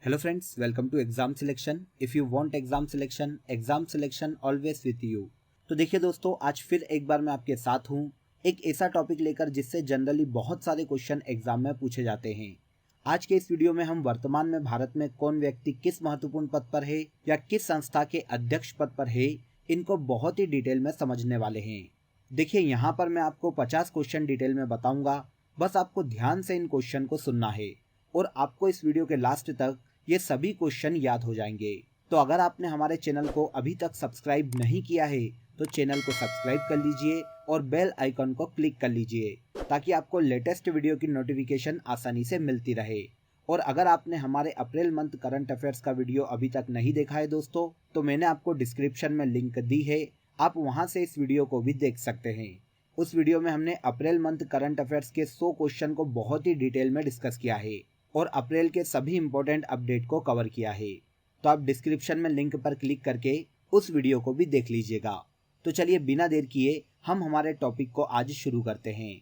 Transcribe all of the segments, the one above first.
Hello friends, welcome to exam selection. If you want exam selection always with you. तो देखिए दोस्तों, आज फिर एक बार मैं आपके साथ हूँ एक ऐसा टॉपिक लेकर जिससे जनरली बहुत सारे क्वेश्चन एग्जाम में पूछे जाते हैं। आज के इस वीडियो में हम वर्तमान में भारत में कौन व्यक्ति किस महत्वपूर्ण पद पर है या किस संस्था के अध्यक्ष पद पर है, इनको बहुत ही डिटेल में समझने वाले हैं। देखिए, यहाँ पर मैं आपको 50 क्वेश्चन डिटेल में बताऊंगा, बस आपको ध्यान से इन क्वेश्चन को सुनना है और आपको इस वीडियो के लास्ट तक ये सभी क्वेश्चन याद हो जाएंगे। तो अगर आपने हमारे चैनल को अभी तक सब्सक्राइब नहीं किया है तो चैनल को सब्सक्राइब कर लीजिए और बेल आइकन को क्लिक कर लीजिए ताकि आपको लेटेस्ट वीडियो की नोटिफिकेशन आसानी से मिलती रहे। और अगर आपने हमारे अप्रैल मंथ करंट अफेयर्स का वीडियो अभी तक नहीं देखा है दोस्तों, तो मैंने आपको डिस्क्रिप्शन में लिंक दी है, आप वहां से इस वीडियो को भी देख सकते हैं। उस वीडियो में हमने अप्रैल मंथ करंट अफेयर्स के 100 क्वेश्चन को बहुत ही डिटेल में डिस्कस किया है और अप्रैल के सभी इंपॉर्टेंट अपडेट को कवर किया है। तो आप डिस्क्रिप्शन में लिंक पर क्लिक करके उस वीडियो को भी देख लीजिएगा। तो चलिए बिना देर किए हम हमारे टॉपिक को आज शुरू करते हैं।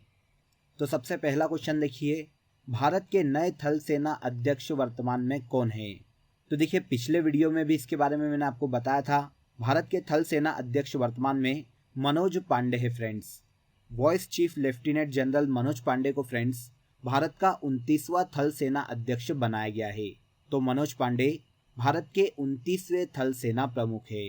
तो सबसे पहला क्वेश्चन देखिए, भारत के नए थल सेना अध्यक्ष वर्तमान में कौन है? तो देखिए, पिछले वीडियो में भी इसके बारे में मैंने आपको बताया था। भारत के थल सेना अध्यक्ष वर्तमान में मनोज पांडे है friends. Vice chief lieutenant general Manoj Pande को फ्रेंड्स भारत का 29वां थल सेना अध्यक्ष बनाया गया है। तो मनोज पांडे भारत के 29वें थल सेना प्रमुख है।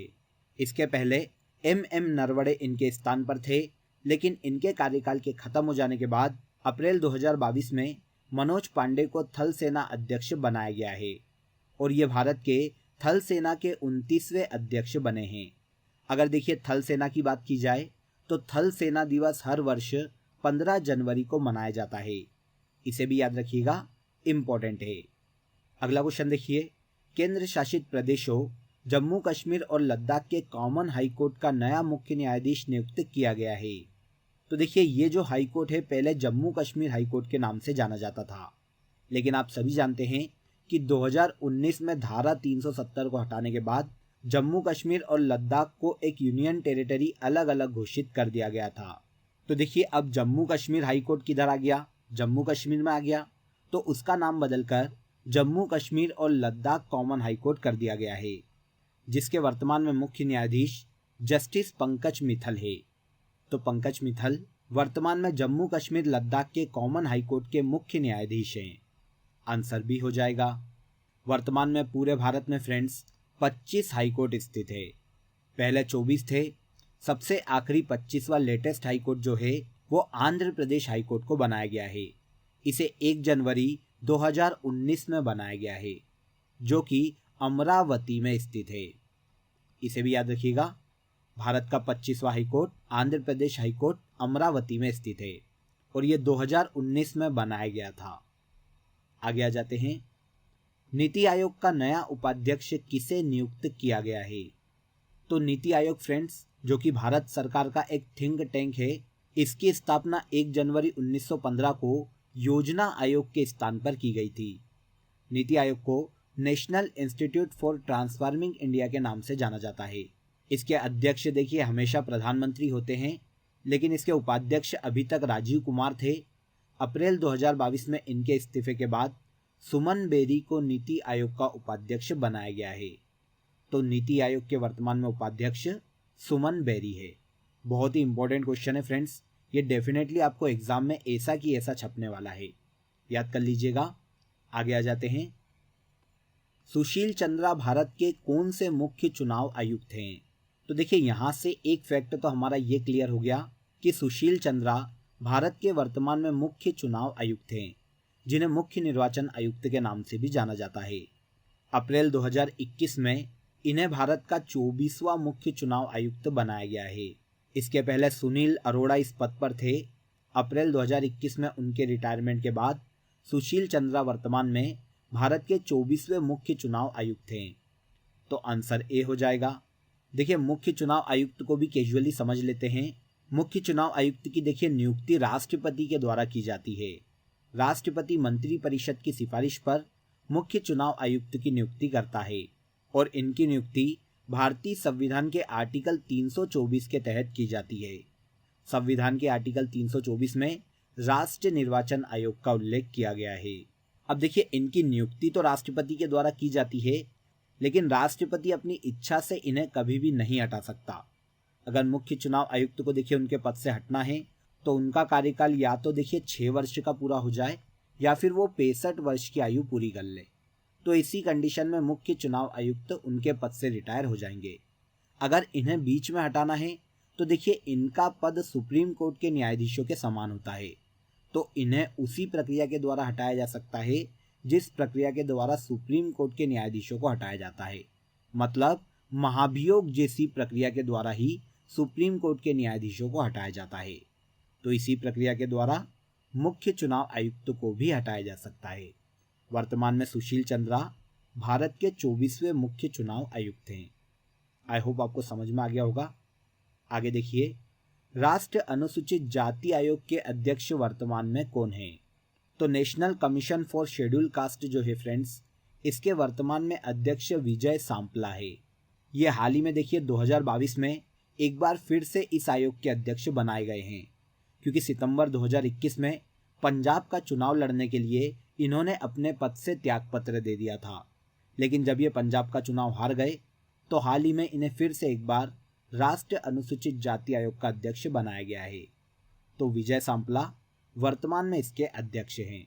इसके पहले एम नरवणे इनके स्थान पर थे, लेकिन इनके कार्यकाल के खत्म हो जाने के बाद अप्रैल 2022 में मनोज पांडे को थल सेना अध्यक्ष बनाया गया है और ये भारत के थल सेना के 29वें अध्यक्ष बने हैं। अगर देखिए, थल सेना की बात की जाए तो थल सेना दिवस हर वर्ष 15 जनवरी को मनाया जाता है। इसे भी याद रखिएगा, इम्पोर्टेंट है। अगला क्वेश्चन देखिए, केंद्र शासित प्रदेशों जम्मू कश्मीर और लद्दाख के कॉमन हाई कोर्ट का नया मुख्य न्यायाधीश नियुक्त किया गया है। तो देखिए, ये जो हाई कोर्ट है पहले जम्मू कश्मीर हाई कोर्ट के नाम से जाना जाता था, लेकिन आप सभी जानते हैं कि 2019 में धारा 370 को हटाने के बाद जम्मू कश्मीर और लद्दाख को एक यूनियन टेरिटरी अलग अलग घोषित कर दिया गया था। तो देखिए, अब जम्मू कश्मीर हाई कोर्ट किधर आ गया? जम्मू कश्मीर में आ गया, तो उसका नाम बदलकर जम्मू कश्मीर और लद्दाख कॉमन हाई कोर्ट कर दिया गया है, जिसके वर्तमान में मुख्य न्यायाधीश जस्टिस पंकज मित्तल है। तो पंकज मित्तल वर्तमान में जम्मू कश्मीर लद्दाख के कॉमन हाई कोर्ट के मुख्य न्यायाधीश हैं। आंसर भी हो जाएगा। वर्तमान में पूरे भारत में फ्रेंड्स 25 हाई कोर्ट स्थित है। पहले 24 थे, सबसे आखिरी 25वां लेटेस्ट हाई कोर्ट जो है वो आंध्र प्रदेश हाई कोर्ट को बनाया गया है। इसे 1 जनवरी 2019 में बनाया गया है, जो कि अमरावती में स्थित है। इसे भी याद रखिएगा, भारत का 25वां high court Andhra Pradesh high court Amravati में स्थित है और ये 2019 में बनाया गया था। आगे आ जाते हैं, नीति आयोग का नया उपाध्यक्ष किसे नियुक्त किया गया है? तो नीति आयोग फ्रेंड्स, जो कि भारत सरकार का एक थिंक टैंक है, इसकी स्थापना 1 जनवरी 1915 को योजना आयोग के स्थान पर की गई थी। नीति आयोग को national institute for transforming India के नाम से जाना जाता है। इसके अध्यक्ष देखिए हमेशा प्रधानमंत्री होते हैं, लेकिन इसके उपाध्यक्ष अभी तक राजीव कुमार थे। अप्रैल 2022 में इनके इस्तीफे के बाद सुमन बेरी को नीति आयोग का उपाध्यक्ष बनाया गया है। तो नीति आयोग के वर्तमान में उपाध्यक्ष सुमन बेरी है। बहुत ही इंपॉर्टेंट क्वेश्चन है फ्रेंड्स, ये डेफिनेटली आपको एग्जाम में ऐसा की ऐसा छपने वाला है, याद कर लीजिएगा। आगे आ जाते हैं, सुशील चंद्रा भारत के कौन से मुख्य चुनाव आयुक्त हैं? तो देखिए, यहाँ से एक फैक्ट तो हमारा ये क्लियर हो गया कि सुशील चंद्रा भारत के वर्तमान में मुख्य चुनाव आयुक्त हैं, जिन्हें मुख्य निर्वाचन आयुक्त के नाम से भी जाना जाता है। अप्रैल 2021 में इन्हें भारत का 24वां मुख्य चुनाव आयुक्त बनाया गया है। इसके पहले सुनील अरोड़ा इस पद पर थे। अप्रैल 2021 में उनके रिटायरमेंट के बाद सुशील चंद्रा वर्तमान में भारत के 24वें मुख्य चुनाव आयुक्त हैं। तो आंसर ए हो जाएगा। देखिए, मुख्य चुनाव आयुक्त को भी कैजुअली समझ लेते हैं। मुख्य चुनाव आयुक्त की देखिए नियुक्ति राष्ट्रपति के द्वारा की जाती है। राष्ट्रपति मंत्री परिषद की सिफारिश पर मुख्य चुनाव आयुक्त की नियुक्ति करता है और इनकी नियुक्ति भारतीय संविधान के आर्टिकल 324 के तहत की जाती है। संविधान के आर्टिकल 324 में राष्ट्रीय निर्वाचन आयोग का उल्लेख किया गया है। अब देखिए, इनकी नियुक्ति तो राष्ट्रपति के द्वारा की जाती है, लेकिन राष्ट्रपति अपनी इच्छा से इन्हें कभी भी नहीं हटा सकता। अगर मुख्य चुनाव आयुक्त को देखिए उनके पद से हटना है तो उनका कार्यकाल या तो देखिए 6 वर्ष का पूरा हो जाए या फिर वो 65 वर्ष की आयु पूरी कर ले। तो इसी कंडीशन में मुख्य चुनाव आयुक्त उनके पद से रिटायर हो जाएंगे। अगर इन्हें बीच में हटाना है तो देखिए इनका पद सुप्रीम कोर्ट के न्यायाधीशों के समान होता है, तो इन्हें उसी प्रक्रिया के द्वारा हटाया जा सकता है जिस प्रक्रिया के द्वारा सुप्रीम कोर्ट के न्यायाधीशों को हटाया जाता है। मतलब महाभियोग जैसी प्रक्रिया के द्वारा ही सुप्रीम कोर्ट के न्यायाधीशों को हटाया जाता है। तो इसी प्रक्रिया के द्वारा मुख्य चुनाव आयुक्त को भी हटाया जा सकता है। वर्तमान में सुशील चंद्रा भारत के 24वें मुख्य चुनाव आयुक्त हैं। आई होप आपको समझ में आ गया होगा। आगे देखिए, राष्ट्रीय अनुसूचित जाति आयोग के अध्यक्ष वर्तमान में कौन है? तो national commission for schedule caste जो है फ्रेंड्स, इसके वर्तमान में अध्यक्ष विजय सांपला है। ये हाल ही में देखिए 2022 में एक बार फिर से इस आयोग के अध्यक्ष बनाए गए हैं, क्योंकि सितंबर 2021 में पंजाब का चुनाव लड़ने के लिए इन्होंने अपने पद से त्यागपत्र दे दिया था। लेकिन जब ये पंजाब का चुनाव हार गए तो हाल ही में इन्हें फिर से एक बार राष्ट्रीय अनुसूचित जाति आयोग का अध्यक्ष बनाया गया है। तो विजय सांपला वर्तमान में इसके अध्यक्ष हैं।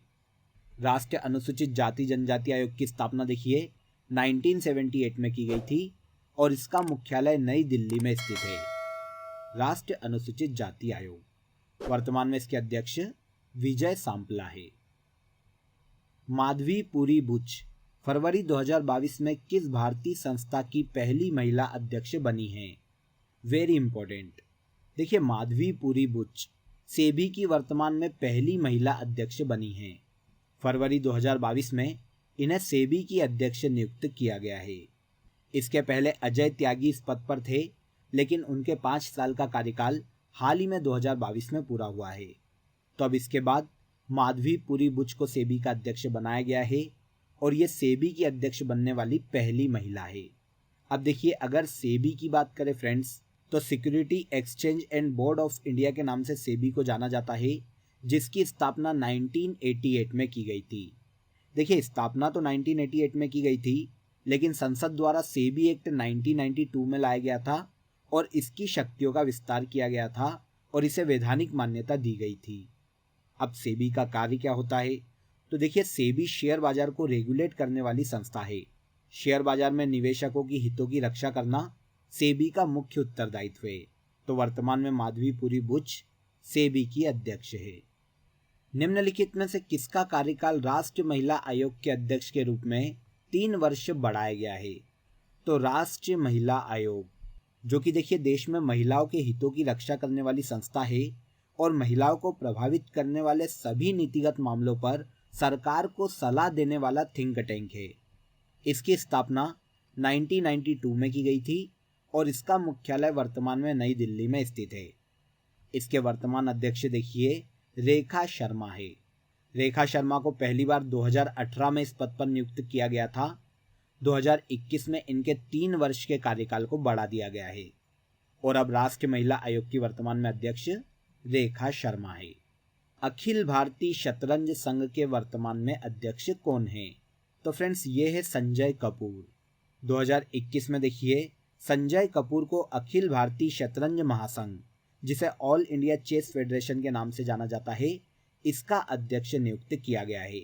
राष्ट्रीय अनुसूचित जाति जनजाति आयोग की स्थापना देखिए 1978 में की गई थी और इसका मुख्यालय नई दिल्ली में स्थित है। राष्ट्रीय अनुसूचित जाति आयोग, वर्तमान में इसके अध्यक्ष विजय सांपला है। माधवीपुरी बुच फरवरी 2022 में किस भारतीय संस्था की पहली महिला अध्यक्ष बनी हैं? Very important. देखिए, माधवीपुरी बुच सेबी की वर्तमान में पहली महिला अध्यक्ष बनी हैं। फरवरी 2022 में इन्हें सेबी की अध्यक्ष नियुक्त किया गया है। इसके पहले अजय त्यागी इस पद पर थे, लेकिन उनके 5 साल का कार्यकाल हाल ही में 2022 में पूरा हुआ है। तो अब इसके बाद माधवीपुरी बुच को सेबी का अध्यक्ष बनाया गया है और ये सेबी की अध्यक्ष बनने वाली पहली महिला है। अब देखिए, अगर सेबी की बात करें फ्रेंड्स, तो security exchange and board of India के नाम से सेबी को जाना जाता है, जिसकी स्थापना 1988 में की गई थी। देखिए, स्थापना तो 1988 में की गई थी, लेकिन संसद द्वारा सेबी एक्ट 1992 में लाया गया था और इसकी शक्तियों का विस्तार किया गया था और इसे वैधानिक मान्यता दी गई थी। अब सेबी का कार्य क्या होता है? तो देखिए, सेबी शेयर बाजार को रेगुलेट करने वाली संस्था है। शेयर बाजार में निवेशकों की हितों की रक्षा करना सेबी का मुख्य उत्तरदायित्व है। तो वर्तमान में माधवीपुरी बुच सेबी की अध्यक्ष है। निम्नलिखित में से किसका कार्यकाल राष्ट्रीय महिला आयोग के अध्यक्ष के रूप में 3 वर्ष बढ़ाया गया है? तो राष्ट्रीय महिला आयोग, जो कि देखिए देश में महिलाओं के हितों की रक्षा करने वाली संस्था है और महिलाओं को प्रभावित करने वाले सभी नीतिगत मामलों पर सरकार को सलाह देने वाला थिंक टैंक है। इसकी स्थापना 1992 में की गई थी और इसका मुख्यालय वर्तमान में नई दिल्ली में स्थित है। इसके वर्तमान अध्यक्ष देखिए रेखा शर्मा है। रेखा शर्मा को पहली बार 2018 में इस पद पर नियुक्त किया गया था। 2021 में इनके 3 वर्ष के कार्यकाल को बढ़ा दिया गया है और अब राष्ट्रीय महिला आयोग की वर्तमान में अध्यक्ष रेखा शर्मा है। अखिल भारतीय शतरंज संघ के वर्तमान में अध्यक्ष कौन है? तो फ्रेंड्स, ये है संजय कपूर। 2021 में देखिए संजय कपूर को अखिल भारतीय शतरंज महासंघ, जिसे ऑल इंडिया चेस फेडरेशन के नाम से जाना जाता है, इसका अध्यक्ष नियुक्त किया गया है,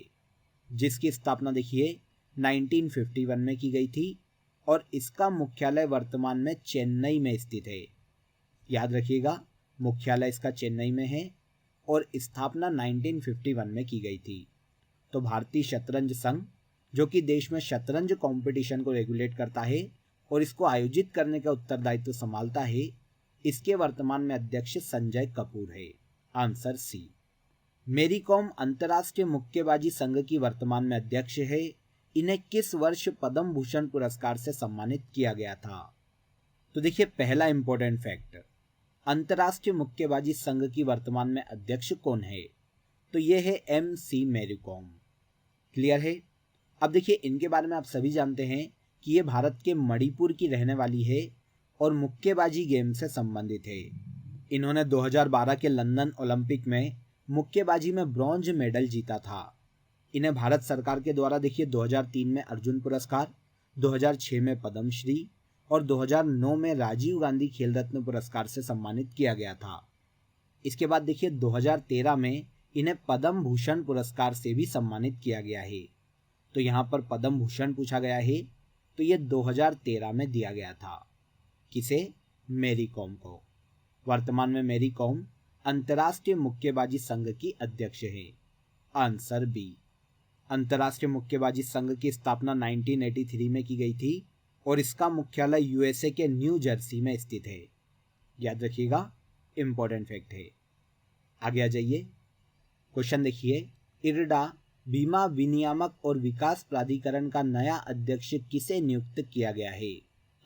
जिसकी स्थापना देखिए 1951 में की गई थी और इसका मुख्यालय वर्तमान में चेन्नई में स्थित है। याद रखिएगा, मुख्यालय इसका चेन्नई में है और स्थापना 1951 में की गई थी। तो भारतीय शतरंज संघ, जो कि देश में शतरंज कंपटीशन को रेगुलेट करता है और इसको आयोजित करने का उत्तरदायित्व संभालता है, इसके वर्तमान में अध्यक्ष संजय कपूर है। Answer C. मेरी कॉम अंतर्राष्ट्रीय मुक्केबाजी संघ की वर्तमान में अध्यक्ष है। इन्हें किस वर्ष पद्म भूषण पुरस्कार से सम्मानित किया गया था? तो देखिए, पहला इंपॉर्टेंट फैक्ट, अंतर्राष्ट्रीय मुक्केबाजी संघ की वर्तमान में अध्यक्ष कौन है? तो यह है MC मैरी कॉम। क्लियर है? अब देखिए, इनके बारे में आप सभी जानते हैं कि ये भारत के मणिपुर की रहने वाली है और मुक्केबाजी गेम से संबंधित है। इन्होंने 2012 के लंदन ओलंपिक में मुक्केबाजी में ब्रॉन्ज मेडल जीता था। इन्हें भारत सरकार के द्वारा देखिए 2003 में अर्जुन पुरस्कार, 2006 में पद्मश्री और 2009 में राजीव गांधी खेल रत्न पुरस्कार से सम्मानित किया गया था। इसके बाद देखिए 2013 में इन्हें पद्म भूषण पुरस्कार से भी सम्मानित किया गया है। तो यहाँ पर पद्म भूषण पूछा गया है तो ये 2013 में दिया गया था। किसे? मैरी कॉम को। वर्तमान में मैरी कॉम अंतर्राष्ट्रीय मुक्केबाजी संघ की अध्यक्ष है। Answer B. अंतर्राष्ट्रीय मुक्केबाजी संघ की स्थापना 1983 में की गई थी और इसका मुख्यालय यूएसए के न्यू जर्सी में स्थित है। याद रखिएगा, इंपॉर्टेंट फैक्ट है। आगे आ जाइए, क्वेश्चन देखिए। इरडा बीमा विनियामक और विकास प्राधिकरण का नया अध्यक्ष किसे नियुक्त किया गया है?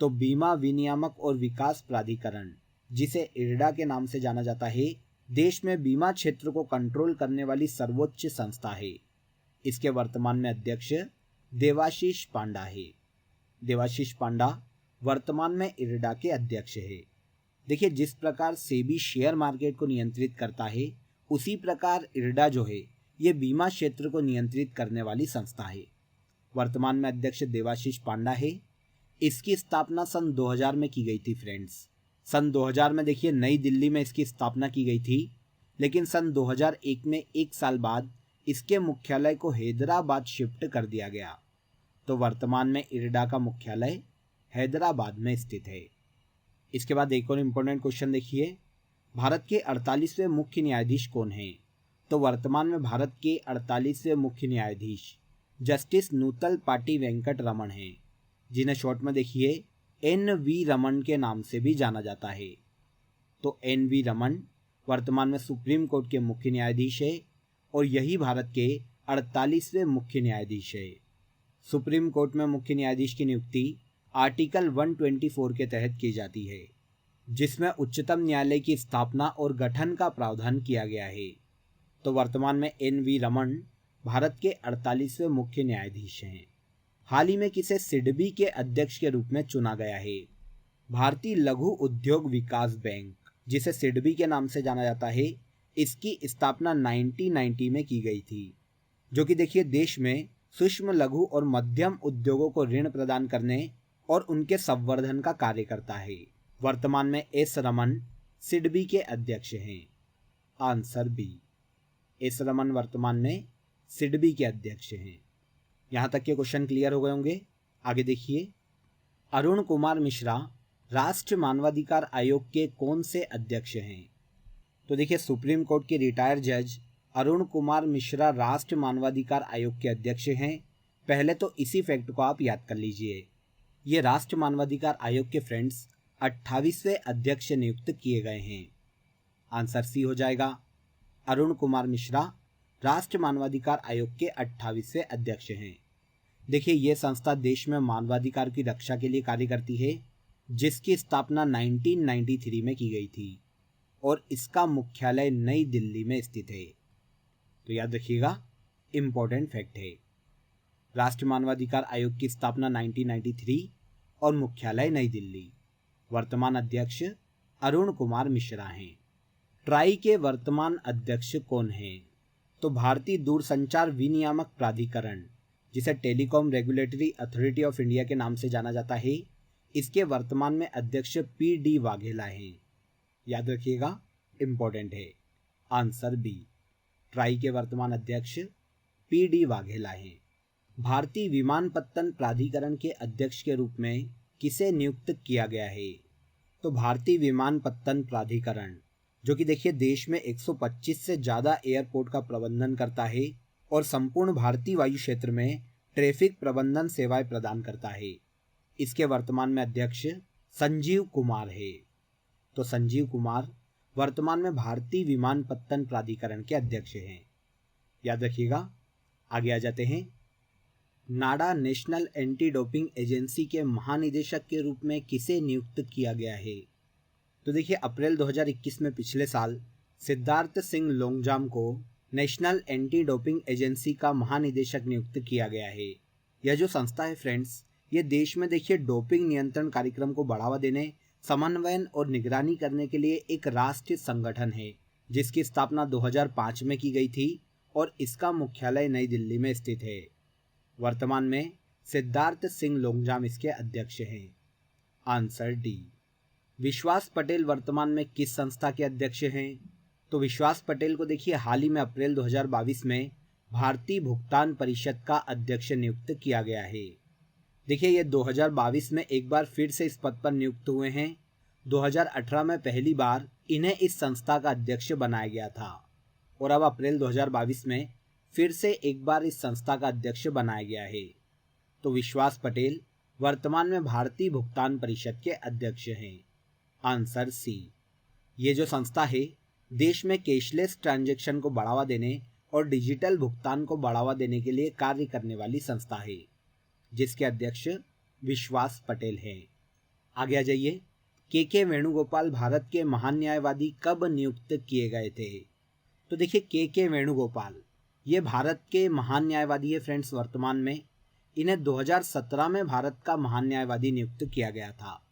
तो बीमा विनियामक और विकास प्राधिकरण, जिसे इरडा के नाम से जाना जाता है, देश में बीमा क्षेत्र को कंट्रोल करने वाली सर्वोच्च संस्था है। इसके वर्तमान में अध्यक्ष देवाशीष पांडा है। देवाशीष पांडा वर्तमान में इरडा के अध्यक्ष है। देखिए, जिस प्रकार सेबी शेयर मार्केट को नियंत्रित करता है, उसी प्रकार इरडा जो है ये बीमा क्षेत्र को नियंत्रित करने वाली संस्था है। वर्तमान में अध्यक्ष देवाशीष पांडा है। इसकी स्थापना सन 2000 में की गई थी फ्रेंड्स। सन 2000 में देखिए नई दिल्ली में इसकी स्थापना की गई थी, लेकिन सन 2001 में एक साल बाद इसके मुख्यालय को हैदराबाद शिफ्ट कर दिया गया। तो वर्तमान में इरडा का मुख्यालय हैदराबाद में स्थित है। इसके बाद एक और इम्पोर्टेंट क्वेश्चन देखिए। भारत के 48वें मुख्य न्यायाधीश कौन हैं? तो वर्तमान में भारत के 48वें मुख्य न्यायाधीश जस्टिस नूतल पाटी वेंकट रमन हैं, जिन्हें शॉर्ट में देखिए NV रमन के नाम से भी जाना जाता है। तो NV रमन वर्तमान में सुप्रीम कोर्ट के मुख्य न्यायाधीश है और यही भारत के 48वें मुख्य न्यायाधीश है। सुप्रीम कोर्ट में मुख्य न्यायाधीश की नियुक्ति आर्टिकल 124 के तहत की जाती है, जिसमें उच्चतम न्यायालय की स्थापना और गठन का प्रावधान किया गया है। तो वर्तमान में NV रमन भारत के 48वें मुख्य न्यायाधीश हैं। हाल ही में किसे सिडबी के अध्यक्ष के रूप में चुना गया है? भारतीय लघु उद्योग विकास बैंक, जिसे सिडबी के नाम से जाना जाता है, इसकी स्थापना 1990 में की गई थी, जो कि देखिए देश में सूक्ष्म लघु और मध्यम उद्योगों को ऋण प्रदान करने और उनके संवर्धन का कार्य करता है। वर्तमान में S रमन सिडबी के अध्यक्ष हैं। Answer B. S रमन वर्तमान में सिडबी के अध्यक्ष हैं। यहाँ तक के क्वेश्चन क्लियर हो गए होंगे। आगे देखिए, अरुण कुमार मिश्रा राष्ट्रीय मानवाधिकार आयोग के कौन से अध्यक्ष हैं? तो देखिए, सुप्रीम कोर्ट के रिटायर्ड जज अरुण कुमार मिश्रा राष्ट्रीय मानवाधिकार आयोग के अध्यक्ष हैं। पहले तो इसी फैक्ट को आप याद कर लीजिए। ये राष्ट्रीय मानवाधिकार आयोग के फ्रेंड्स 28वें अध्यक्ष नियुक्त किए गए हैं। आंसर सी हो जाएगा। अरुण कुमार मिश्रा राष्ट्रीय मानवाधिकार आयोग के 28वें अध्यक्ष हैं। देखिए, ये संस्था देश में मानवाधिकार की रक्षा के लिए कार्य करती है, जिसकी स्थापना 1993 में की गई थी और इसका मुख्यालय नई दिल्ली में स्थित है। तो याद रखिएगा, इम्पोर्टेंट फैक्ट है। राष्ट्रीय मानवाधिकार आयोग की स्थापना 1993 और मुख्यालय नई दिल्ली। वर्तमान अध्यक्ष अरुण कुमार मिश्रा हैं। ट्राई के वर्तमान अध्यक्ष कौन हैं? तो भारतीय दूरसंचार विनियामक प्राधिकरण, जिसे telecom regulatory authority of India के नाम से जाना जाता है, इसके वर्तमान में अध्यक्ष PD वाघेला हैं। याद रखिएगा, इम्पोर्टेंट है। Answer B. ट्राई के वर्तमान अध्यक्ष PD वाघेला हैं। भारतीय विमानपत्तन प्राधिकरण के अध्यक्ष के रूप में किसे नियुक्त किया गया है? तो भारतीय विमानपत्तन प्राधिकरण, जो कि देखिए देश में 125 से ज़्यादा एयरपोर्ट का प्रबंधन करता है और संपूर्ण भारतीय वायु क्षेत्र में ट्रैफिक प्रबंधन सेवाएं प्रदान करता है, इसके वर्तमान में अध्यक्ष संजीव कुमार है। तो संजीव कुमार वर्तमान में भारतीय विमानपत्तन प्राधिकरण के अध्यक्ष हैं। याद रखिएगा। आगे आ जाते हैं। नाडा नेशनल एंटी डोपिंग एजेंसी के महानिदेशक के रूप में किसे नियुक्त किया गया है? तो देखिए, अप्रैल 2021 में पिछले साल सिद्धार्थ सिंह लोंगजाम को नेशनल एंटी डोपिंग एजेंसी का महानिदेशक नियुक्त किया गया है। यह जो संस्था है फ्रेंड्स, ये देश में देखिए डोपिंग नियंत्रण कार्यक्रम को बढ़ावा देने, समन्वयन और निगरानी करने के लिए एक राष्ट्रीय संगठन है, जिसकी स्थापना 2005 में की गई थी और इसका मुख्यालय नई दिल्ली में स्थित है। वर्तमान में सिद्धार्थ सिंह लोंगजाम इसके अध्यक्ष हैं। Answer D. विश्वास पटेल वर्तमान में किस संस्था के अध्यक्ष हैं? तो विश्वास पटेल को देखिए हाल ही में अप्रैल 2022 में भारतीय भुगतान परिषद का अध्यक्ष नियुक्त किया गया है। देखिए ये 2022 में एक बार फिर से इस पद पर नियुक्त हुए हैं। 2018 में पहली बार इन्हें इस संस्था का अध्यक्ष बनाया गया था और अब अप्रैल 2022 में फिर से एक बार इस संस्था का अध्यक्ष बनाया गया है। तो विश्वास पटेल वर्तमान में भारतीय भुगतान परिषद के अध्यक्ष हैं। Answer C. ये जो संस्था है देश में कैशलेस ट्रांजैक्शन को बढ़ावा देने और डिजिटल भुगतान को बढ़ावा देने के लिए कार्य करने वाली संस्था है, जिसके अध्यक्ष विश्वास पटेल हैं। आगे आ जाइए। के वेणुगोपाल भारत के महान न्यायवादी कब नियुक्त किए गए थे? तो देखिए के वेणुगोपाल ये भारत के महान न्यायवादी है फ्रेंड्स। वर्तमान में इन्हें 2017 में भारत का महान न्यायवादी नियुक्त किया गया था।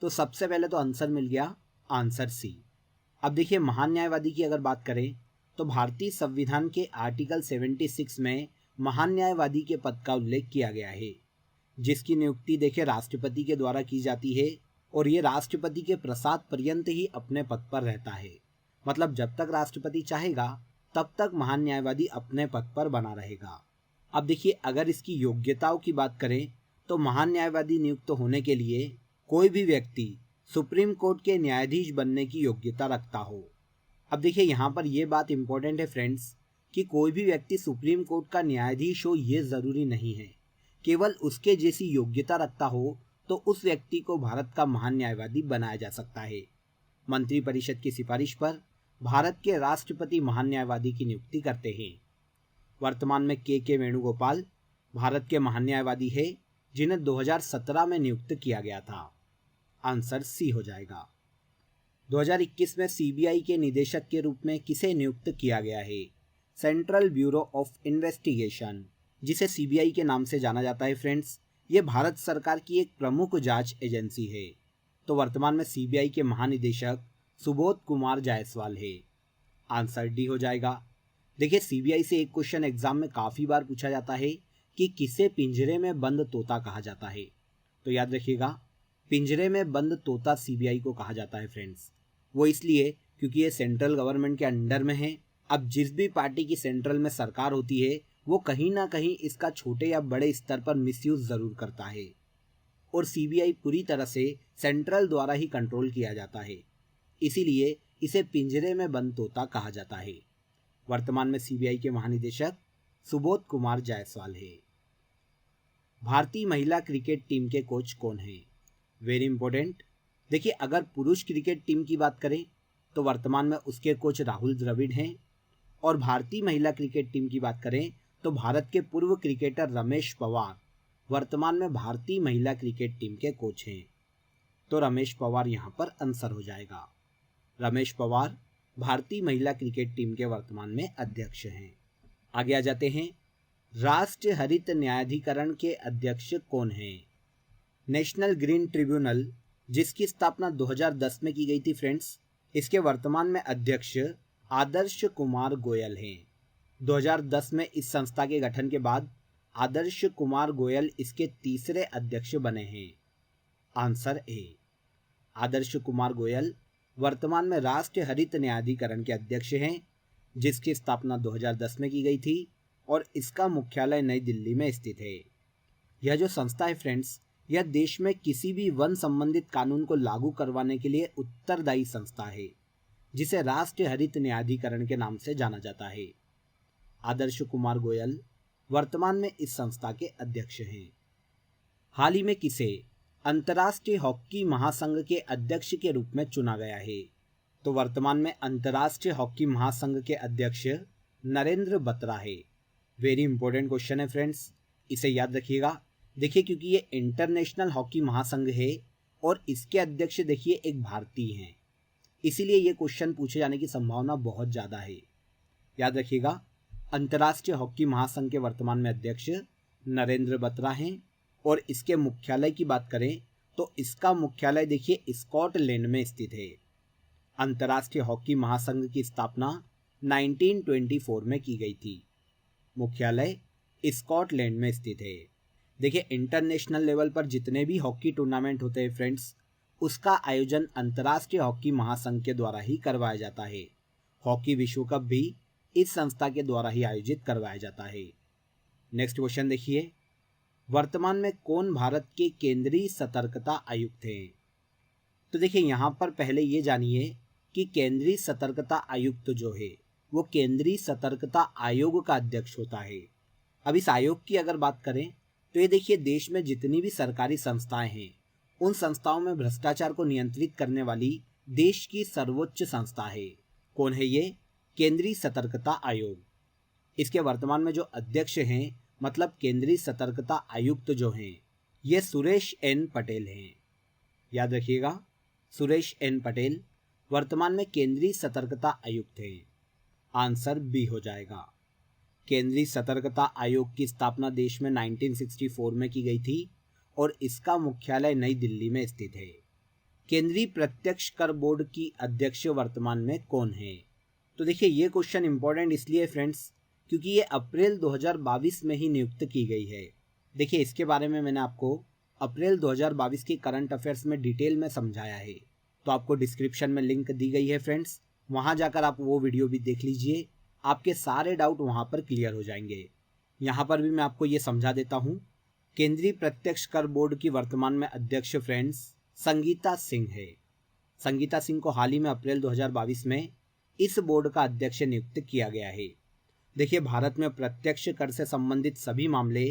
तो सबसे पहले तो आंसर मिल गया, आंसर सी। अब देखिए महान न्यायवादी की अगर बात करें तो भारतीय संविधान के आर्टिकल 76 में महान न्यायवादी के पद का उल्लेख किया गया है, जिसकी नियुक्ति देखिए राष्ट्रपति के द्वारा की जाती है और ये राष्ट्रपति के प्रसाद पर्यंत ही अपने पद पर रहता है। मतलब जब तक राष्ट्रपति चाहेगा तब तक महान न्यायवादी अपने पद पर बना रहेगा। अब देखिए अगर इसकी योग्यताओं की बात करें तो महान न्यायवादी नियुक्त होने के लिए कोई भी व्यक्ति सुप्रीम कोर्ट के न्यायाधीश बनने की योग्यता रखता हो। अब देखिए यहाँ पर यह बात इंपॉर्टेंट है फ्रेंड्स कि कोई भी व्यक्ति सुप्रीम कोर्ट का न्यायाधीश हो ये ज़रूरी नहीं है। केवल उसके जैसी योग्यता रखता हो तो उस व्यक्ति को भारत का महान न्यायवादी बनाया जा सकता है। मंत्रिपरिषद की सिफारिश पर भारत के राष्ट्रपति महान न्यायवादी की नियुक्ति करते हैं। वर्तमान में के वेणुगोपाल भारत के महान न्यायवादी है, जिन्हें 2017 में नियुक्त किया गया था। आंसर सी हो जाएगा। 2021 में सीबीआई के निदेशक के रूप में किसे नियुक्त किया गया है? सेंट्रल ब्यूरो ऑफ इन्वेस्टिगेशन, जिसे सीबीआई के नाम से जाना जाता है फ्रेंड्स। ये भारत सरकार की एक प्रमुख जांच एजेंसी है। तो वर्तमान में सीबीआई के महानिदेशक सुबोध कुमार जायसवाल है। आंसर डी हो जाएगा। देखिए सीबीआई से एक क्वेश्चन एग्जाम में काफ़ी बार पूछा जाता है कि किसे पिंजरे में बंद तोता कहा जाता है। तो याद रखिएगा पिंजरे में बंद तोता सीबीआई को कहा जाता है फ्रेंड्स। वो इसलिए क्योंकि ये सेंट्रल गवर्नमेंट के अंडर में है। अब जिस भी पार्टी की सेंट्रल में सरकार होती है वो कहीं ना कहीं इसका छोटे या बड़े स्तर पर मिसयूज ज़रूर करता है और सीबीआई पूरी तरह से सेंट्रल द्वारा ही कंट्रोल किया जाता है, इसीलिए इसे पिंजरे में बंद तोता कहा जाता है। वर्तमान में सीबीआई के महानिदेशक सुबोध कुमार जायसवाल है। भारतीय महिला क्रिकेट टीम के कोच कौन हैं? Very important. देखिए अगर पुरुष क्रिकेट टीम की बात करें तो वर्तमान में उसके कोच राहुल द्रविड़ हैं और भारतीय महिला क्रिकेट टीम की बात करें तो भारत के पूर्व क्रिकेटर रमेश पवार वर्तमान में भारतीय महिला क्रिकेट टीम के कोच हैं। तो रमेश पवार यहाँ पर आंसर हो जाएगा। रमेश पवार भारतीय महिला क्रिकेट टीम के वर्तमान में अध्यक्ष हैं। आगे आ जाते हैं। राष्ट्रीय हरित न्यायाधिकरण के अध्यक्ष कौन हैं? नेशनल ग्रीन ट्रिब्यूनल, जिसकी स्थापना 2010 में की गई थी फ्रेंड्स, इसके वर्तमान में अध्यक्ष आदर्श कुमार गोयल हैं। 2010 में इस संस्था के गठन के बाद आदर्श कुमार गोयल इसके तीसरे अध्यक्ष बने हैं। Answer A. आदर्श कुमार गोयल वर्तमान में राष्ट्रीय हरित न्यायाधिकरण के अध्यक्ष हैं, जिसकी स्थापना 2010 में की गई थी और इसका मुख्यालय नई दिल्ली में स्थित है। यह जो संस्था है फ्रेंड्स, यह देश में किसी भी वन संबंधित कानून को लागू करवाने के लिए उत्तरदायी संस्था है, जिसे राष्ट्रीय हरित न्यायाधिकरण के नाम से जाना जाता है। आदर्श कुमार गोयल वर्तमान में इस संस्था के अध्यक्ष हैं। हाल ही में किसे अंतर्राष्ट्रीय हॉकी महासंघ के अध्यक्ष के रूप में चुना गया है? तो वर्तमान में अंतर्राष्ट्रीय हॉकी महासंघ के अध्यक्ष नरेंद्र बत्रा है। वेरी इंपॉर्टेंट क्वेश्चन है फ्रेंड्स, इसे याद रखिएगा। देखिए क्योंकि ये इंटरनेशनल हॉकी महासंघ है और इसके अध्यक्ष देखिए एक भारतीय हैं, इसीलिए ये क्वेश्चन पूछे जाने की संभावना बहुत ज़्यादा है। याद रखिएगा अंतर्राष्ट्रीय हॉकी महासंघ के वर्तमान में अध्यक्ष नरेंद्र बत्रा हैं और इसके मुख्यालय की बात करें तो इसका मुख्यालय देखिए स्कॉटलैंड में स्थित है। अंतर्राष्ट्रीय हॉकी महासंघ की स्थापना 1924 में की गई थी। मुख्यालय स्कॉटलैंड में स्थित है। देखिए, इंटरनेशनल लेवल पर जितने भी हॉकी टूर्नामेंट होते हैं फ्रेंड्स, उसका आयोजन अंतर्राष्ट्रीय हॉकी महासंघ के द्वारा ही करवाया जाता है। हॉकी विश्व कप भी इस संस्था के द्वारा ही आयोजित करवाया जाता है। नेक्स्ट क्वेश्चन देखिए, वर्तमान में कौन भारत के केंद्रीय सतर्कता आयुक्त हैं? तो देखिए, यहाँ पर पहले ये जानिए कि केंद्रीय सतर्कता आयुक्त जो है वो केंद्रीय सतर्कता आयोग का अध्यक्ष होता है। अब इस आयोग की अगर बात करें तो ये देखिए, देश में जितनी भी सरकारी संस्थाएं हैं उन संस्थाओं में भ्रष्टाचार को नियंत्रित करने वाली देश की सर्वोच्च संस्था है। कौन है ये? केंद्रीय सतर्कता आयोग। इसके वर्तमान में जो अध्यक्ष हैं, मतलब केंद्रीय सतर्कता आयुक्त जो हैं, ये सुरेश एन पटेल हैं। याद रखिएगा, सुरेश एन पटेल वर्तमान में केंद्रीय सतर्कता आयुक्त हैं। आंसर बी हो जाएगा। केंद्रीय सतर्कता आयोग की स्थापना देश में 1964 में की गई थी और इसका मुख्यालय नई दिल्ली में स्थित है। केंद्रीय प्रत्यक्ष कर बोर्ड की अध्यक्ष वर्तमान में कौन है? तो देखिए, ये क्वेश्चन इंपॉर्टेंट इसलिए फ्रेंड्स क्योंकि ये अप्रैल 2022 में ही नियुक्त की गई है। देखिए, इसके बारे में मैंने आपको अप्रैल 2022 के करंट अफेयर्स में डिटेल में समझाया है, तो आपको डिस्क्रिप्शन में लिंक दी गई है फ्रेंड्स, वहाँ जाकर आप वो वीडियो भी देख लीजिए। आपके सारे डाउट वहाँ पर क्लियर हो जाएंगे। यहाँ पर भी मैं आपको ये समझा देता हूँ। केंद्रीय प्रत्यक्ष कर बोर्ड की वर्तमान में अध्यक्ष फ्रेंड्स संगीता सिंह है। संगीता सिंह को हाल ही में अप्रैल 2022 में इस बोर्ड का अध्यक्ष नियुक्त किया गया है। देखिए, भारत में प्रत्यक्ष कर से संबंधित सभी मामले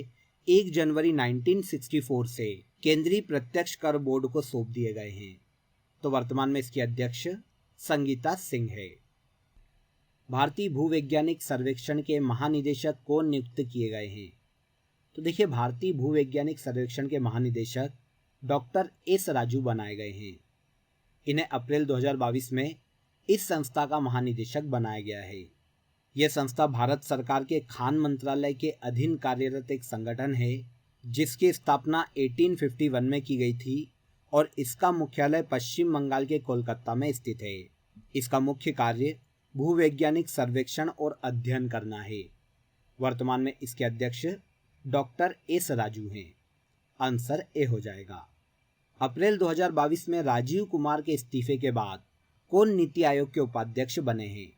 1 जनवरी 1964 से केंद्रीय प्रत्यक्ष कर बोर्ड को सौंप दिए गए हैं। तो वर्तमान में इसकी अध्यक्ष संगीता सिंह है। भारतीय भूवैज्ञानिक सर्वेक्षण के महानिदेशक कौन नियुक्त किए गए हैं? तो देखिए, भारतीय भूवैज्ञानिक सर्वेक्षण के महानिदेशक डॉक्टर एस राजू बनाए गए हैं। इन्हें अप्रैल 2022 में इस संस्था का महानिदेशक बनाया गया है। यह संस्था भारत सरकार के खान मंत्रालय के अधीन कार्यरत एक संगठन है जिसकी स्थापना 1851 में की गई थी और इसका मुख्यालय पश्चिम बंगाल के कोलकाता में स्थित है। इसका मुख्य कार्य भूवैज्ञानिक सर्वेक्षण और अध्ययन करना है। वर्तमान में इसके अध्यक्ष डॉक्टर एस राजू हैं। आंसर ए हो जाएगा। अप्रैल 2022 में राजीव कुमार के इस्तीफे के बाद कौन नीति आयोग के उपाध्यक्ष बने हैं?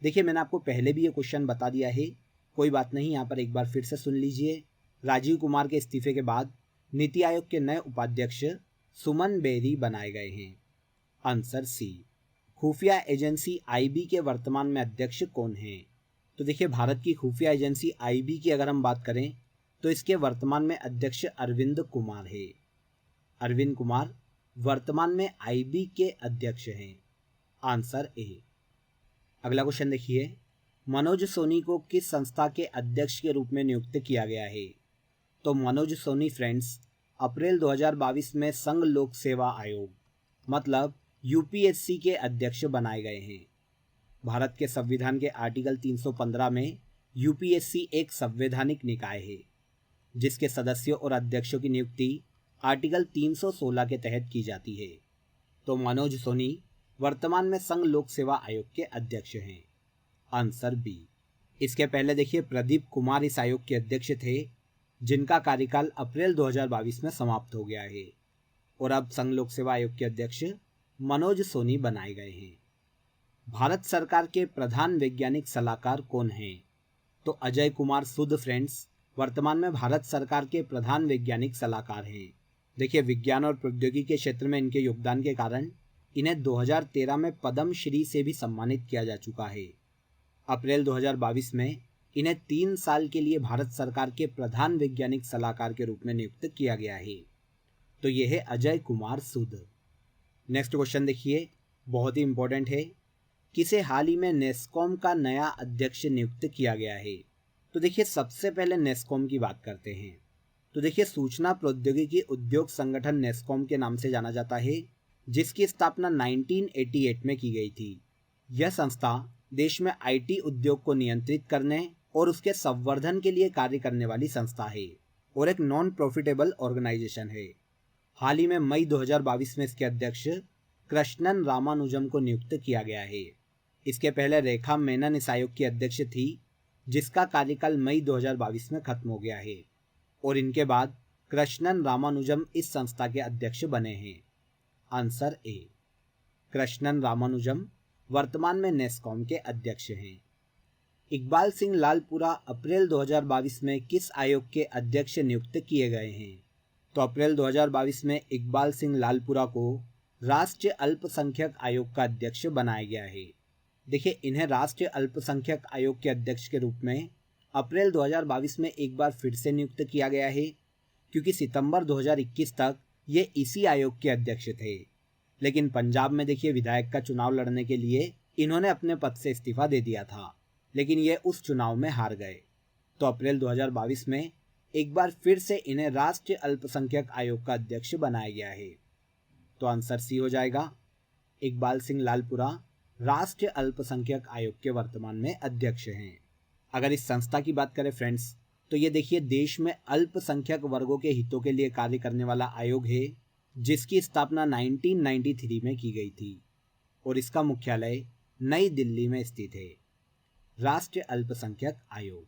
देखिए, मैंने आपको पहले भी ये क्वेश्चन बता दिया है, कोई बात नहीं, यहाँ पर एक बार फिर से सुन लीजिए। राजीव कुमार के इस्तीफे के बाद नीति आयोग के नए उपाध्यक्ष सुमन बेरी बनाए गए हैं। Answer C. खुफिया एजेंसी आईबी के वर्तमान में अध्यक्ष कौन हैं? तो देखिए, भारत की खुफिया एजेंसी आईबी की अगर हम बात करें तो इसके वर्तमान में अध्यक्ष अरविंद कुमार है। अरविंद कुमार वर्तमान में आईबी के अध्यक्ष हैं। आंसर ए। अगला क्वेश्चन देखिए, मनोज सोनी को किस संस्था के अध्यक्ष के रूप में नियुक्त किया गया है? तो मनोज सोनी फ्रेंड्स अप्रैल 2022 में संघ लोक सेवा आयोग मतलब यूपीएससी के अध्यक्ष बनाए गए हैं। भारत के संविधान के आर्टिकल 315 में यूपीएससी एक संवैधानिक निकाय है जिसके सदस्यों और अध्यक्षों की नियुक्ति आर्टिकल 316 के तहत की जाती है। तो मनोज सोनी वर्तमान में संघ लोक सेवा आयोग के अध्यक्ष हैं। Answer B. इसके पहले देखिए, प्रदीप कुमार इस आयोग के अध्यक्ष थे जिनका कार्यकाल अप्रैल 2022 में समाप्त हो गया है और अब संघ लोक सेवा आयोग के अध्यक्ष मनोज सोनी बनाए गए हैं। भारत सरकार के प्रधान वैज्ञानिक सलाहकार कौन हैं? तो अजय कुमार सुद फ्रेंड्स वर्तमान में भारत सरकार के प्रधान वैज्ञानिक सलाहकार हैं। देखिए, विज्ञान और प्रौद्योगिकी के क्षेत्र में इनके योगदान के कारण इन्हें 2013 में पद्म श्री से भी सम्मानित किया जा चुका है। अप्रैल 2022 में इन्हें 3 साल के लिए भारत सरकार के प्रधान वैज्ञानिक सलाहकार के रूप में नियुक्त किया गया है। तो ये है अजय कुमार सुद। नेक्स्ट क्वेश्चन देखिए, बहुत ही इंपॉर्टेंट है। किसे हाल ही में नेस्कॉम का नया अध्यक्ष नियुक्त किया गया है? तो देखिए, सबसे पहले नेस्कॉम की बात करते हैं। तो देखिए, सूचना प्रौद्योगिकी उद्योग संगठन नेस्कॉम के नाम से जाना जाता है जिसकी स्थापना 1988 में की गई थी। यह संस्था देश में आईटी उद्योग को नियंत्रित करने और उसके संवर्धन के लिए कार्य करने वाली संस्था है और एक नॉन प्रॉफिटेबल ऑर्गेनाइजेशन है। हाल ही में मई 2022 में इसके अध्यक्ष कृष्णन रामानुजम को नियुक्त किया गया है। इसके पहले रेखा मेनन इस आयोग की अध्यक्ष थी, जिसका कार्यकाल मई 2022 में खत्म हो गया है। और इनके बाद कृष्णन रामानुजम इस संस्था के अध्यक्ष बने हैं। आंसर ए। कृष्णन रामानुजम वर्तमान में नेस्कॉम के अध्यक्ष हैं। इकबाल सिंह लालपुरा अप्रैल 2022 में किस आयोग के अध्यक्ष नियुक्त किए गए हैं? तो अप्रैल 2022 में इकबाल सिंह लालपुरा को राष्ट्रीय अल्पसंख्यक आयोग का अध्यक्ष बनाया गया है। देखिए, इन्हें राष्ट्रीय अल्पसंख्यक आयोग के अध्यक्ष के रूप में अप्रैल 2022 में एक बार फिर से नियुक्त किया गया है, क्योंकि सितंबर 2021 तक ये इसी आयोग के अध्यक्ष थे। लेकिन पंजाब में देखिए विधायक का चुनाव लड़ने के लिए इन्होंने अपने पद से इस्तीफा दे दिया था, लेकिन ये उस चुनाव में हार गए। तो अप्रैल 2022 में एक बार फिर से इन्हें राष्ट्रीय अल्पसंख्यक आयोग का अध्यक्ष बनाया गया है। तो आंसर सी हो जाएगा। इकबाल सिंह लालपुरा राष्ट्रीय अल्पसंख्यक आयोग के वर्तमान में अध्यक्ष हैं। अगर इस संस्था की बात करें फ्रेंड्स, तो ये देखिए देश में अल्पसंख्यक वर्गों के हितों के लिए कार्य करने वाला आयोग है, जिसकी स्थापना 1993 में की गई थी और इसका मुख्यालय नई दिल्ली में स्थित है। राष्ट्रीय अल्पसंख्यक आयोग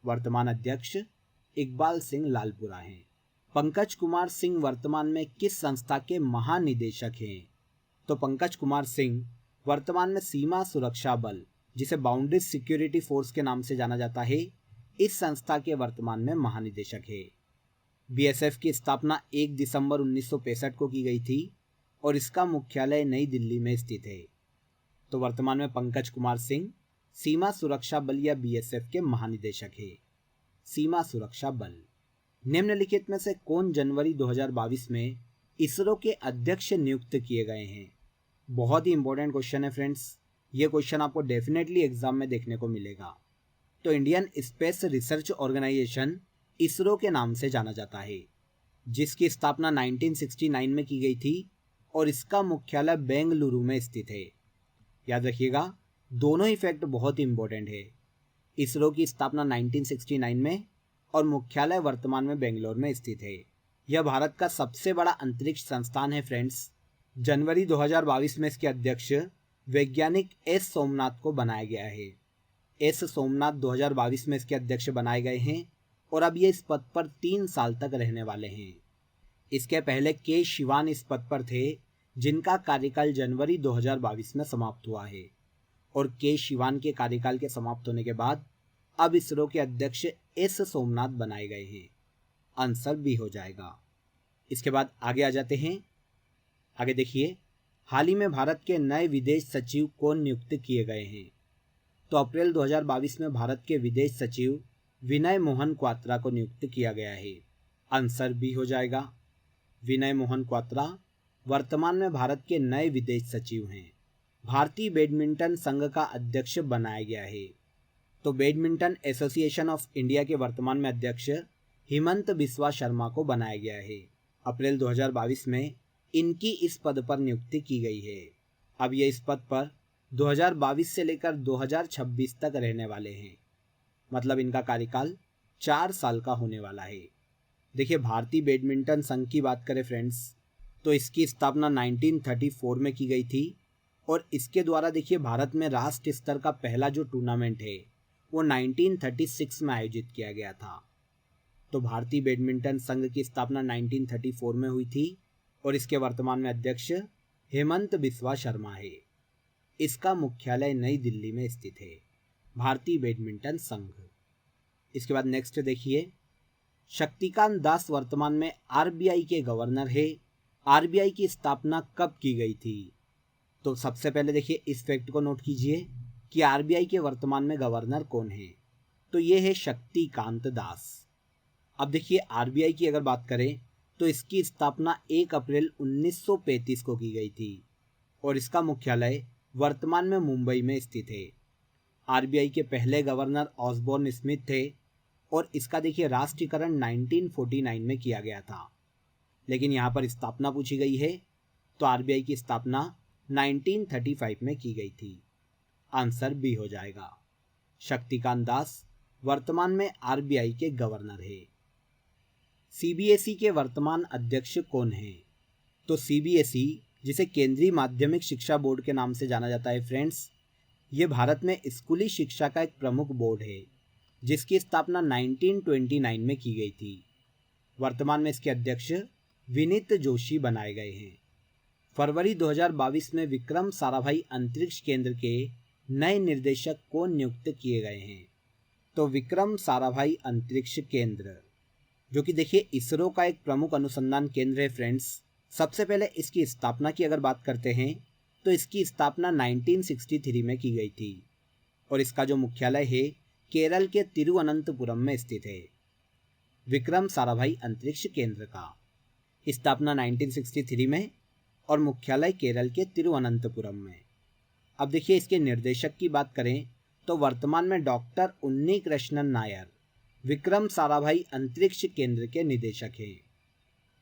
वर्तमान अध्यक्ष इकबाल सिंह लालपुरा हैं। पंकज कुमार सिंह वर्तमान में किस संस्था के महानिदेशक हैं? तो पंकज कुमार सिंह वर्तमान में सीमा सुरक्षा बल, जिसे बाउंड्री सिक्योरिटी फोर्स के नाम से जाना जाता है, इस संस्था के वर्तमान में महानिदेशक है। बीएसएफ की स्थापना 1 दिसंबर 1965 को की गई थी और इसका मुख्यालय नई दिल्ली में स्थित है। तो वर्तमान में पंकज कुमार सिंह सीमा सुरक्षा बल या बीएसएफ के महानिदेशक है। सीमा सुरक्षा बल। निम्नलिखित में से कौन जनवरी 2022 में इसरो के अध्यक्ष नियुक्त किए गए हैं? बहुत ही इंपॉर्टेंट क्वेश्चन है फ्रेंड्स, ये क्वेश्चन आपको डेफिनेटली एग्जाम में देखने को मिलेगा। तो Indian space research organisation ISRO के नाम से जाना जाता है, जिसकी स्थापना 1969 में की गई थी और इसका मुख्यालय बेंगलुरु में स्थित है। याद रखिएगा, दोनों ही फैक्ट बहुत ही इंपॉर्टेंट है। इसरो की स्थापना 1969 में और मुख्यालय वर्तमान में बेंगलोर में स्थित है। यह भारत का सबसे बड़ा अंतरिक्ष संस्थान है फ्रेंड्स। जनवरी 2022 में इसके अध्यक्ष वैज्ञानिक एस सोमनाथ को बनाया गया है। एस सोमनाथ 2022 में इसके अध्यक्ष बनाए गए हैं और अब ये इस पद पर 3 साल तक रहने वाले हैं। इसके पहले के शिवान इस पद पर थे, जिनका कार्यकाल जनवरी 2022 में समाप्त हुआ है। और के शिवान के कार्यकाल के समाप्त होने के बाद अब इसरो के अध्यक्ष एस सोमनाथ बनाए गए हैं। आंसर बी हो जाएगा। इसके बाद आगे आ जाते हैं। आगे देखिए, हाल ही में भारत के नए विदेश सचिव कौन नियुक्त किए गए हैं? तो अप्रैल 2022 में भारत के विदेश सचिव विनय मोहन क्वात्रा को नियुक्त किया गया है। आंसर बी हो जाएगा। विनय मोहन क्वात्रा वर्तमान में भारत के नए विदेश सचिव हैं। भारतीय बैडमिंटन संघ का अध्यक्ष बनाया गया है। तो बैडमिंटन एसोसिएशन ऑफ इंडिया के वर्तमान में अध्यक्ष हेमंत बिस्वा शर्मा को बनाया गया है। अप्रैल 2022 में इनकी इस पद पर नियुक्ति की गई है। अब ये इस पद पर 2022 से लेकर 2026 तक रहने वाले हैं, मतलब इनका कार्यकाल 4 साल का होने वाला है। देखिए, भारतीय बैडमिंटन संघ की बात करें फ्रेंड्स, तो इसकी स्थापना 1934 में की गई थी और इसके द्वारा देखिए भारत में राष्ट्रीय स्तर का पहला जो टूर्नामेंट है वो 1936 में आयोजित किया गया था। तो भारतीय बैडमिंटन संघ की स्थापना 1934 में हुई थी और इसके वर्तमान में अध्यक्ष हेमंत बिस्वा शर्मा है। इसका मुख्यालय नई दिल्ली में स्थित है, भारतीय बैडमिंटन संघ। इसके बाद नेक्स्ट देखिए, शक्तिकांत दास वर्तमान में आरबीआई के गवर्नर है। आरबीआई की स्थापना कब की गई थी? तो सबसे पहले देखिए इस फैक्ट को नोट कीजिए कि आरबीआई के वर्तमान में गवर्नर कौन है। तो ये है शक्तिकांत दास। अब देखिए, आरबीआई की अगर बात करें तो इसकी स्थापना 1 अप्रैल 1935 को की गई थी और इसका मुख्यालय वर्तमान में मुंबई में स्थित है। आरबीआई के पहले गवर्नर ऑसबोर्न स्मिथ थे और इसका देखिए राष्ट्रीयकरण 1949 में किया गया था, लेकिन यहाँ पर स्थापना पूछी गई है तो आरबीआई की स्थापना 1935 में की गई थी। आंसर बी हो जाएगा। शक्तिकांत दास वर्तमान में आरबीआई के गवर्नर है। सीबीएसई के वर्तमान अध्यक्ष कौन है? तो सीबीएसई, जिसे केंद्रीय माध्यमिक शिक्षा बोर्ड के नाम से जाना जाता है फ्रेंड्स, ये भारत में स्कूली शिक्षा का एक प्रमुख बोर्ड है जिसकी स्थापना 1929 में की गई थी। वर्तमान में इसके अध्यक्ष विनीत जोशी बनाए गए हैं। फरवरी 2022 में विक्रम साराभाई अंतरिक्ष केंद्र के नए निर्देशक को नियुक्त किए गए हैं। तो विक्रम साराभाई अंतरिक्ष केंद्र जो कि देखिए इसरो का एक प्रमुख अनुसंधान केंद्र है फ्रेंड्स। सबसे पहले इसकी स्थापना की अगर बात करते हैं तो इसकी स्थापना 1963 में की गई थी और इसका जो मुख्यालय है केरल के तिरुवनंतपुरम में स्थित है। विक्रम साराभाई अंतरिक्ष केंद्र का स्थापना 1963 में और मुख्यालय केरल के तिरुवनंतपुरम में। अब देखिए इसके निर्देशक की बात करें तो वर्तमान में डॉक्टर उन्नी कृष्णन नायर विक्रम साराभाई अंतरिक्ष केंद्र के निदेशक हैं।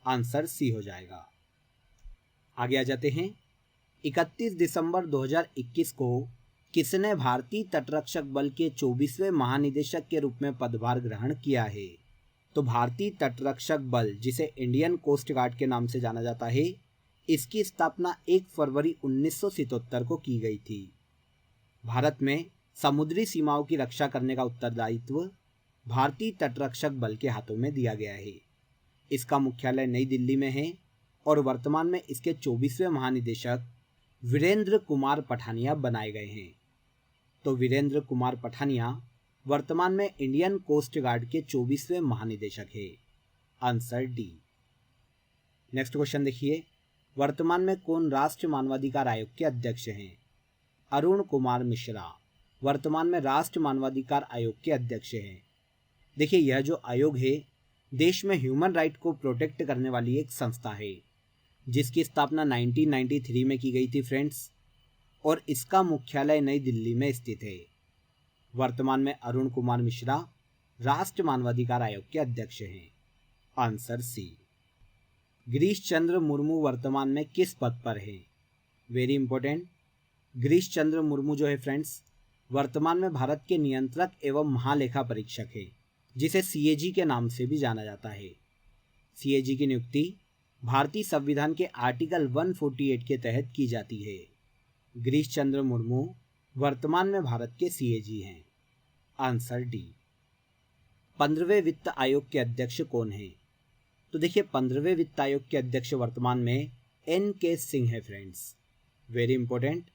आंसर सी हो जाएगा। आगे आ जाते हैं। 31 दिसंबर 2021 को किसने भारतीय तटरक्षक बल के 24वें महानिदेशक के रूप में पदभार ग्रहण किया है? तो भारतीय तटरक्षक बल जिसे इंडियन कोस्ट गार्ड के नाम से जाना जाता है, इसकी स्थापना 1 फरवरी 1977 को की गई थी। भारत में समुद्री सीमाओं की रक्षा करने का उत्तरदायित्व भारतीय तटरक्षक बल के हाथों में दिया गया है। इसका मुख्यालय नई दिल्ली में है और वर्तमान में इसके 24वें महानिदेशक वीरेंद्र कुमार पठानिया बनाए गए हैं। तो वीरेंद्र कुमार पठानिया वर्तमान में इंडियन कोस्ट गार्ड के 24वें महानिदेशक है। Answer D. नेक्स्ट क्वेश्चन देखिए, वर्तमान में कौन राष्ट्रीय मानवाधिकार आयोग के अध्यक्ष हैं? अरुण कुमार मिश्रा वर्तमान में राष्ट्रीय मानवाधिकार आयोग के अध्यक्ष हैं। देखिए यह जो आयोग है देश में ह्यूमन राइट को प्रोटेक्ट करने वाली एक संस्था है जिसकी स्थापना 1993 में की गई थी फ्रेंड्स और इसका मुख्यालय नई दिल्ली में स्थित है। वर्तमान में अरुण कुमार मिश्रा राष्ट्रीय मानवाधिकार आयोग के अध्यक्ष हैं। Answer C. गिरीश चंद्र मुर्मू वर्तमान में किस पद पर है? Very important. गिरीश चंद्र मुर्मू जो है फ्रेंड्स वर्तमान में भारत के नियंत्रक एवं महालेखा परीक्षक है जिसे सीएजी के नाम से भी जाना जाता है। सीएजी की नियुक्ति भारतीय संविधान के आर्टिकल 148 के तहत की जाती है। गिरीश चंद्र मुर्मू वर्तमान में भारत के सीएजी हैं। Answer D. 15वें वित्त आयोग के अध्यक्ष कौन है? तो देखिए 15वें वित्त आयोग के अध्यक्ष वर्तमान में एन.के. सिंह है friends. Very important.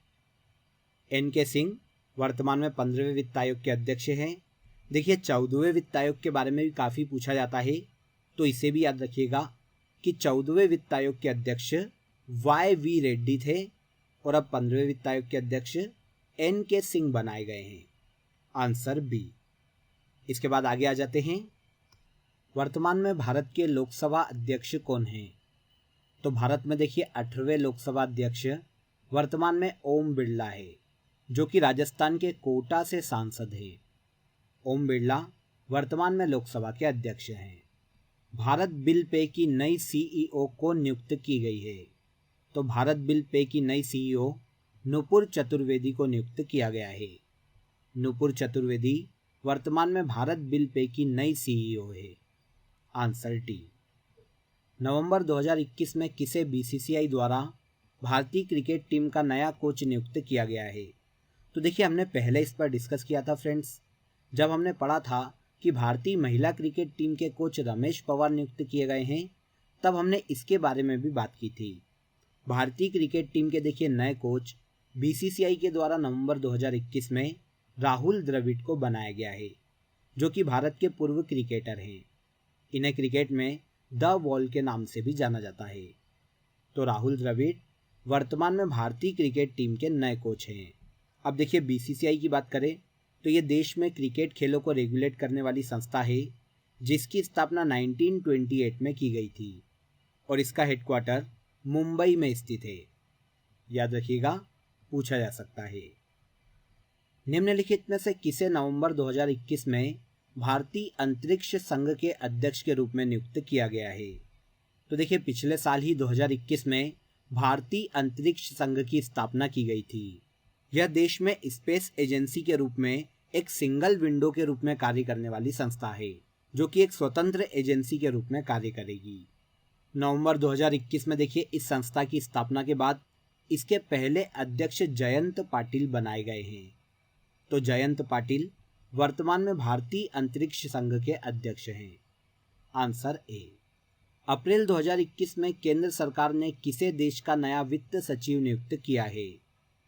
NK. Singh वर्तमान में 15वें वित्त आयोग के अध्यक्ष हैं। देखिए 14वें वित्त आयोग के बारे में भी काफ़ी पूछा जाता है तो इसे भी याद रखिएगा कि 14वें वित्त आयोग के अध्यक्ष वाई.वी. रेड्डी थे और अब 15वें वित्त आयोग के अध्यक्ष एन.के. सिंह बनाए गए हैं। Answer B. इसके बाद आगे आ जाते हैं। वर्तमान में भारत के लोकसभा अध्यक्ष कौन हैं? तो भारत में देखिए 18वें लोकसभा अध्यक्ष वर्तमान में ओम बिरला है जो कि राजस्थान के कोटा से सांसद हैं। ओम बिरला वर्तमान में लोकसभा के अध्यक्ष हैं। भारत बिल पे की नई सीईओ को नियुक्त की गई है। तो भारत बिल पे की नई सीईओ नुपुर चतुर्वेदी को नियुक्त किया गया है। नुपुर चतुर्वेदी वर्तमान में भारत बिल पे की नई सीईओ है। Answer D. नवंबर 2021 में किसे बीसीसीआई द्वारा भारतीय क्रिकेट टीम का नया कोच नियुक्त किया गया है? तो देखिए हमने पहले इस पर डिस्कस किया था फ्रेंड्स जब हमने पढ़ा था कि भारतीय महिला क्रिकेट टीम के कोच रमेश पवार नियुक्त किए गए हैं, तब हमने इसके बारे में भी बात की थी। भारतीय क्रिकेट टीम के देखिए नए कोच बीसीसीआई के द्वारा नवंबर 2021 में राहुल द्रविड़ को बनाया गया है जो कि भारत के पूर्व क्रिकेटर हैं। इन्हें क्रिकेट में द वॉल के नाम से भी जाना जाता है। तो राहुल द्रविड़ वर्तमान में भारतीय क्रिकेट टीम के नए कोच हैं। अब देखिए बीसीसीआई की बात करें तो ये देश में क्रिकेट खेलों को रेगुलेट करने वाली संस्था है जिसकी स्थापना 1928 में की गई थी और इसका हेडक्वार्टर मुंबई में स्थित है। याद रखिएगा, पूछा जा सकता है। निम्नलिखित में से किसे नवंबर 2021 में भारतीय अंतरिक्ष संघ के अध्यक्ष के रूप में नियुक्त किया गया है? तो देखिए पिछले साल ही 2021 में भारतीय अंतरिक्ष संघ की स्थापना की गई थी। यह देश में स्पेस एजेंसी के रूप में एक सिंगल विंडो के रूप में कार्य करने वाली संस्था है जो कि एक स्वतंत्र एजेंसी के रूप में कार्य करेगी। नवंबर 2021 में देखिए इस संस्था की स्थापना के बाद इसके पहले अध्यक्ष जयंत पाटिल बनाए गए हैं। तो जयंत पाटिल वर्तमान में भारतीय अंतरिक्ष संघ के अध्यक्ष हैं। आंसर ए। अप्रैल 2021 में केंद्र सरकार ने किसे देश का नया वित्त सचिव नियुक्त किया है?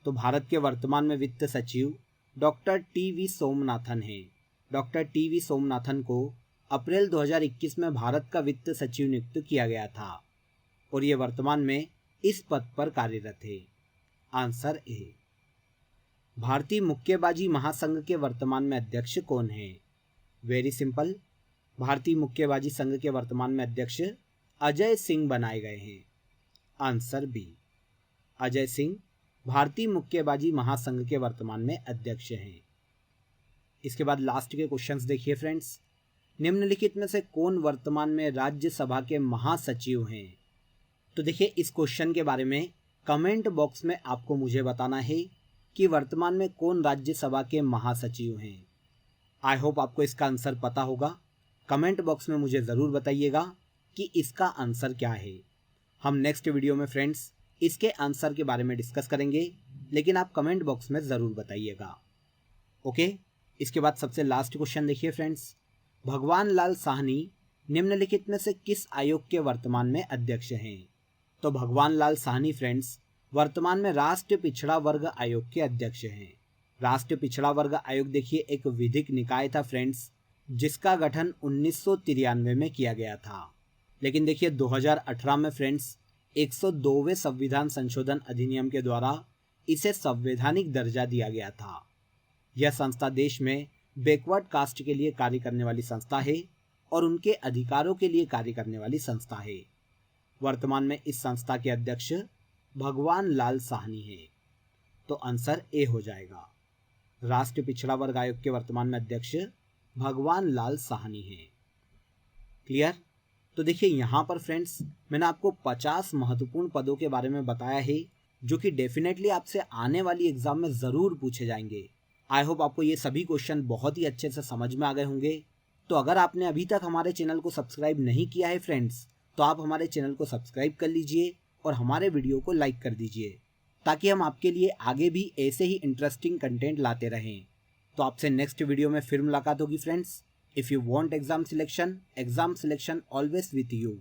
तो भारत के वर्तमान में वित्त सचिव डॉक्टर टी.वी. सोमनाथन हैं। Doctor TV. सोमनाथन को अप्रैल 2021 में भारत का वित्त सचिव नियुक्त किया गया था और ये वर्तमान में इस पद पर कार्यरत है। Answer A. भारतीय मुक्केबाजी महासंघ के वर्तमान में अध्यक्ष कौन है? वेरी सिंपल, भारतीय मुक्केबाजी संघ के वर्तमान में अध्यक्ष अजय सिंह बनाए गए हैं। Answer B. अजय सिंह भारतीय मुक्केबाजी महासंघ के वर्तमान में अध्यक्ष हैं। इसके बाद लास्ट के क्वेश्चंस देखिए फ्रेंड्स। निम्नलिखित में से कौन वर्तमान में राज्यसभा के महासचिव हैं? तो देखिए इस क्वेश्चन के बारे में कमेंट बॉक्स में आपको मुझे बताना है कि वर्तमान में कौन राज्यसभा के महासचिव हैं। आई होप आपको इसका आंसर पता होगा। कमेंट बॉक्स में मुझे ज़रूर बताइएगा कि इसका आंसर क्या है। हम नेक्स्ट वीडियो में फ्रेंड्स इसके आंसर के बारे में डिस्कस करेंगे, लेकिन आप कमेंट बॉक्स में ज़रूर बताइएगा। ओके, इसके बाद सबसे लास्ट क्वेश्चन देखिए फ्रेंड्स। भगवान लाल साहनी निम्नलिखित में से किस आयोग के वर्तमान में अध्यक्ष हैं? तो भगवान लाल साहनी फ्रेंड्स वर्तमान में राष्ट्रीय पिछड़ा वर्ग आयोग के अध्यक्ष हैं। राष्ट्रीय पिछड़ा वर्ग आयोग देखिए एक विधिक निकाय था फ्रेंड्स, जिसका गठन 1993 में किया गया था। लेकिन देखिए 2018 में फ्रेंड्स 102वें संविधान संशोधन अधिनियम के द्वारा इसे संवैधानिक दर्जा दिया गया था। यह संस्था देश में बैकवर्ड कास्ट के लिए कार्य करने वाली संस्था है और उनके अधिकारों के लिए कार्य करने वाली संस्था है। वर्तमान में इस संस्था के अध्यक्ष भगवान लाल साहनी है। तो आंसर ए हो जाएगा। राष्ट्रीय पिछड़ा वर्ग आयोग के वर्तमान में अध्यक्ष भगवान लाल साहनी है। क्लियर? तो देखिए यहाँ पर फ्रेंड्स मैंने आपको 50 महत्वपूर्ण पदों के बारे में बताया है जो कि डेफिनेटली आपसे आने वाली एग्जाम में ज़रूर पूछे जाएंगे। आई होप आपको ये सभी क्वेश्चन बहुत ही अच्छे से समझ में आ गए होंगे। तो अगर आपने अभी तक हमारे चैनल को सब्सक्राइब नहीं किया है फ्रेंड्स, तो आप हमारे चैनल को सब्सक्राइब कर लीजिए और हमारे वीडियो को लाइक कर दीजिए, ताकि हम आपके लिए आगे भी ऐसे ही इंटरेस्टिंग कंटेंट लाते रहें। तो आपसे नेक्स्ट वीडियो में फिर मुलाकात होगी friends. If you want exam selection always with you.